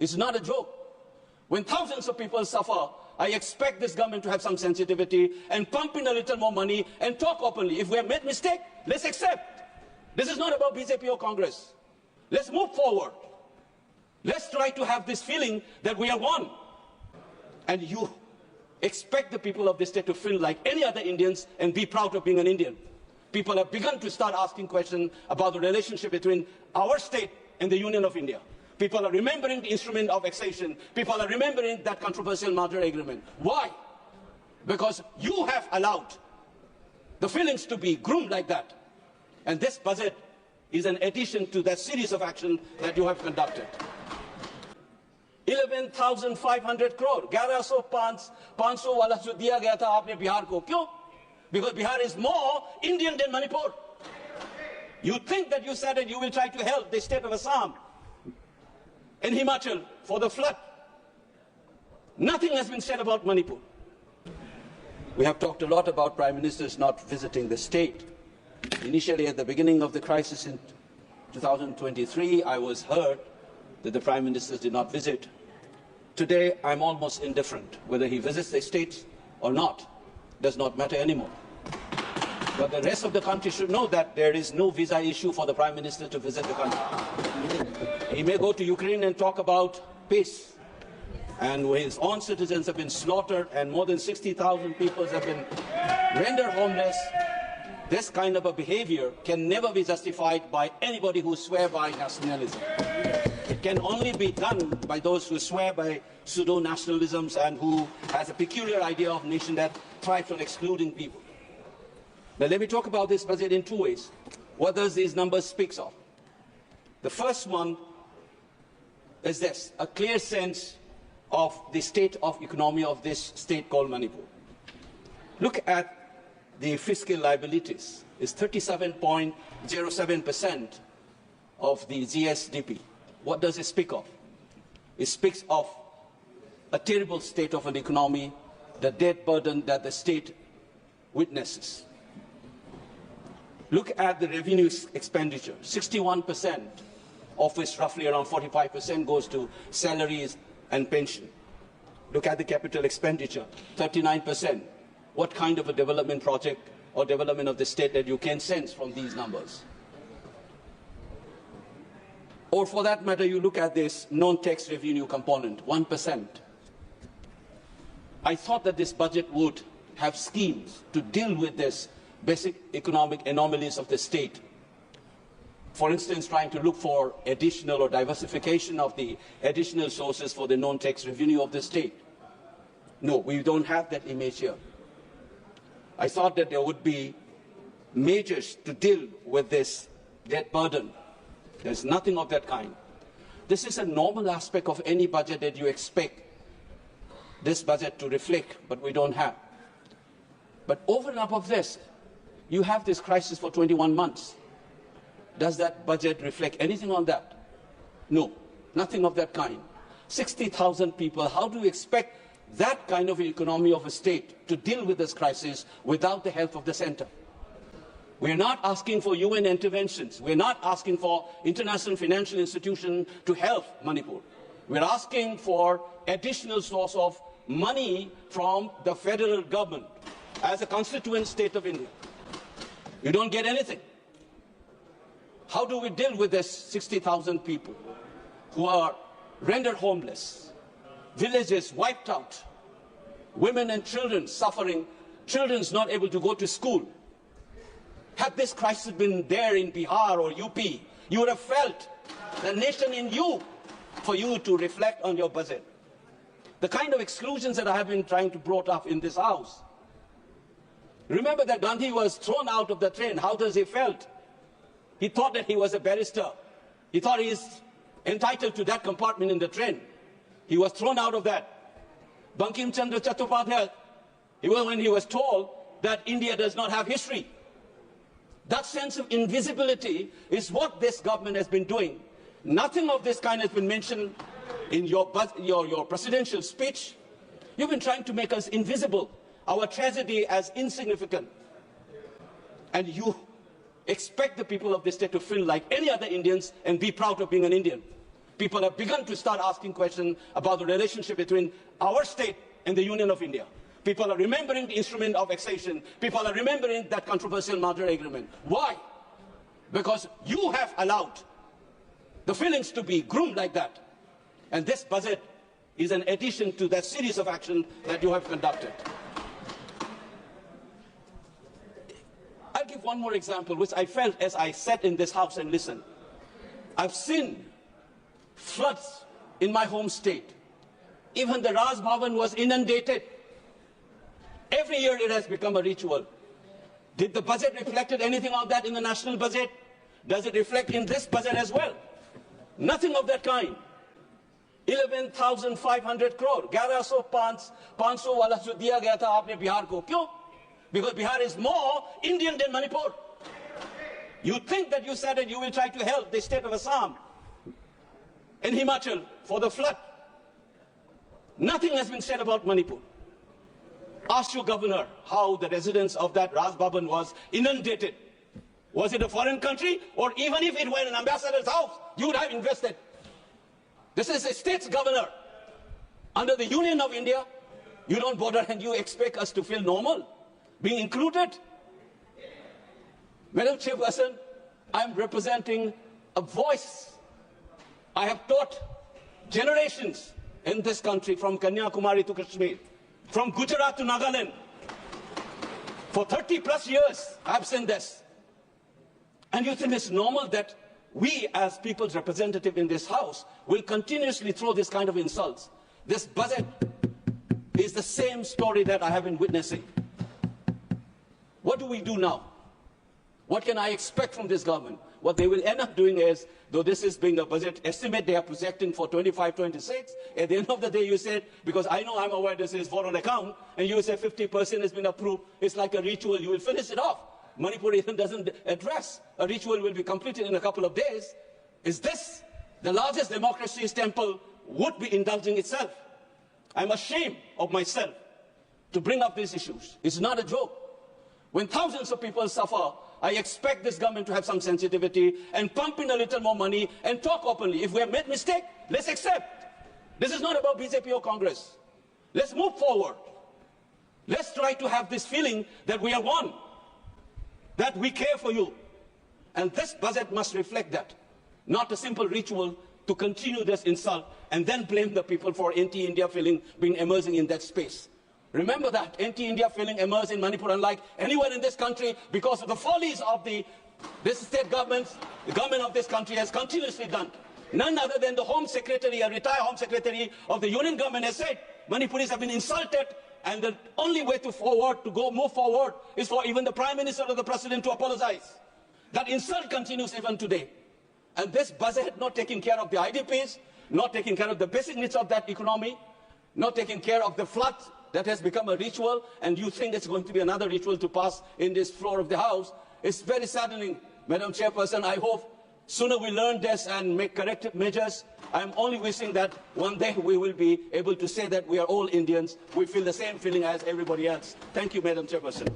It's not a joke. When thousands of people suffer, I expect this government to have some sensitivity and pump in a little more money and talk openly. If we have made mistake, let's accept. This is not about BJP or Congress. Let's move forward. Let's try to have this feeling that we are one. And you expect the people of this state to feel like any other Indians and be proud of being an Indian. People have begun to start asking questions about the relationship between our state and the Union of India. People are remembering the instrument of annexation. People are remembering that controversial Madras agreement. Why? Because you have allowed the feelings to be groomed like that. And this budget is an addition to that series of action that you have conducted. 11,500 crore, 11,500 वाला जो दिया गया था आपने बिहार को, क्यों? Because Bihar is more Indian than Manipur. You think that you said that you will try to help the state of Assam and Himachal for the flood. Nothing has been said about Manipur. We have talked a lot about Prime Ministers not visiting the state. Initially, at the beginning of the crisis in 2023, I was heard that the Prime Ministers did not visit. Today, I'm almost indifferent. Whether he visits the states or not does not matter anymore. But the rest of the country should know that there is no visa issue for the Prime Minister to visit the country. He may go to Ukraine and talk about peace. And his own citizens have been slaughtered and more than 60,000 people have been rendered homeless. This kind of a behavior can never be justified by anybody who swears by nationalism. It can only be done by those who swear by pseudo-nationalisms and who has a peculiar idea of nation that thrives on excluding people. Now let me talk about this budget in two ways. What does these numbers speak of? The first one is this, a clear sense of the state of economy of this state called Manipur. Look at the fiscal liabilities. It's 37.07% of the GSDP. What does it speak of? It speaks of a terrible state of an economy, the debt burden that the state witnesses. Look at the revenue expenditure, 61%, of which roughly around 45% goes to salaries and pension. Look at the capital expenditure, 39%. What kind of a development project or development of the state that you can sense from these numbers? Or for that matter, you look at this non-tax revenue component, 1%. I thought that this budget would have schemes to deal with this basic economic anomalies of the state. For instance, trying to look for additional or diversification of the additional sources for the non-tax revenue of the state. No, we don't have that image here. I thought that there would be measures to deal with this debt burden. There's nothing of that kind. This is a normal aspect of any budget that you expect this budget to reflect, but we don't have. But over and above this, you have this crisis for 21 months. Does that budget reflect anything on that? No, nothing of that kind. 60,000 people, how do you expect that kind of economy of a state to deal with this crisis without the help of the center? We're not asking for UN interventions. We're not asking for international financial institutions to help Manipur. We're asking for additional source of money from the federal government as a constituent state of India. You don't get anything. How do we deal with this 60,000 people who are rendered homeless, villages wiped out, women and children suffering, children not able to go to school? Had this crisis been there in Bihar or UP, you would have felt the nation in you for you to reflect on your budget. The kind of exclusions that I have been trying to brought up in this house. Remember that Gandhi was thrown out of the train. How does he felt? He thought that he was a barrister. He thought he is entitled to that compartment in the train. He was thrown out of that. Bankim Chandra Chattopadhyay, when he was told that India does not have history. That sense of invisibility is what this government has been doing. Nothing of this kind has been mentioned in your presidential speech. You've been trying to make us invisible, our tragedy as insignificant. And you expect the people of this state to feel like any other Indians and be proud of being an Indian. people have begun to start asking questions about the relationship between our state and the Union of India. People are remembering the instrument of accession. People are remembering that controversial Madras agreement. Why? Because you have allowed the feelings to be groomed like that. And this budget is an addition to that series of action that you have conducted. I'll give one more example, which I felt as I sat in this house and listened. I've seen floods in my home state. Even the Raj Bhavan was inundated. Every year it has become a ritual. Did the budget reflect anything of that in the national budget? Does it reflect in this budget as well? Nothing of that kind. 11,500 crore, 11,500 wala jo diya gaya tha aapne Bihar ko. Kyun? Because Bihar is more Indian than Manipur. You think that you said that you will try to help the state of Assam and Himachal for the flood. Nothing has been said about Manipur. Ask your governor how the residents of that Raj Bhavan was inundated. Was it a foreign country? Or even if it were an ambassador's house, you would have invested. This is a state's governor. Under the Union of India, you don't bother and you expect us to feel normal, being included. Madam Chairperson, I'm representing a voice. I have taught generations in this country, from Kanyakumari to Kashmir, from Gujarat to Nagaland. For 30 plus years, I've seen this. And you think it's normal that we, as people's representative in this house, will continuously throw this kind of insults? This budget is the same story that I have been witnessing. What do we do now? What can I expect from this government? What they will end up doing is, though this is being a budget estimate they are projecting for 25-26, at the end of the day you said, because I'm aware this is for an account, and you say 50% has been approved, it's like a ritual, you will finish it off. Manipur even doesn't address. A ritual will be completed in a couple of days. Is this the largest democracy's temple would be indulging itself? I'm ashamed of myself to bring up these issues. It's not a joke. When thousands of people suffer, I expect this government to have some sensitivity and pump in a little more money and talk openly. If we have made a mistake, let's accept. This is not about BJP or Congress. Let's move forward. Let's try to have this feeling that we are one, that we care for you. And this budget must reflect that, not a simple ritual to continue this insult and then blame the people for anti-India feeling being emerging in that space. Remember that anti-India feeling emerged in Manipur unlike anywhere in this country because of the follies of this state government. The government of this country has continuously done. None other than the Home Secretary, a retired Home Secretary of the Union government, has said Manipuris have been insulted, and the only way to move forward is for even the Prime Minister or the President to apologize. That insult continues even today. And this budget not taking care of the IDPs, not taking care of the basic needs of that economy, not taking care of the flood that has become a ritual, and you think it's going to be another ritual to pass in this floor of the House. It's very saddening, Madam Chairperson. I hope sooner we learn this and make corrective measures. I'm only wishing that one day we will be able to say that we are all Indians. We feel the same feeling as everybody else. Thank you, Madam Chairperson.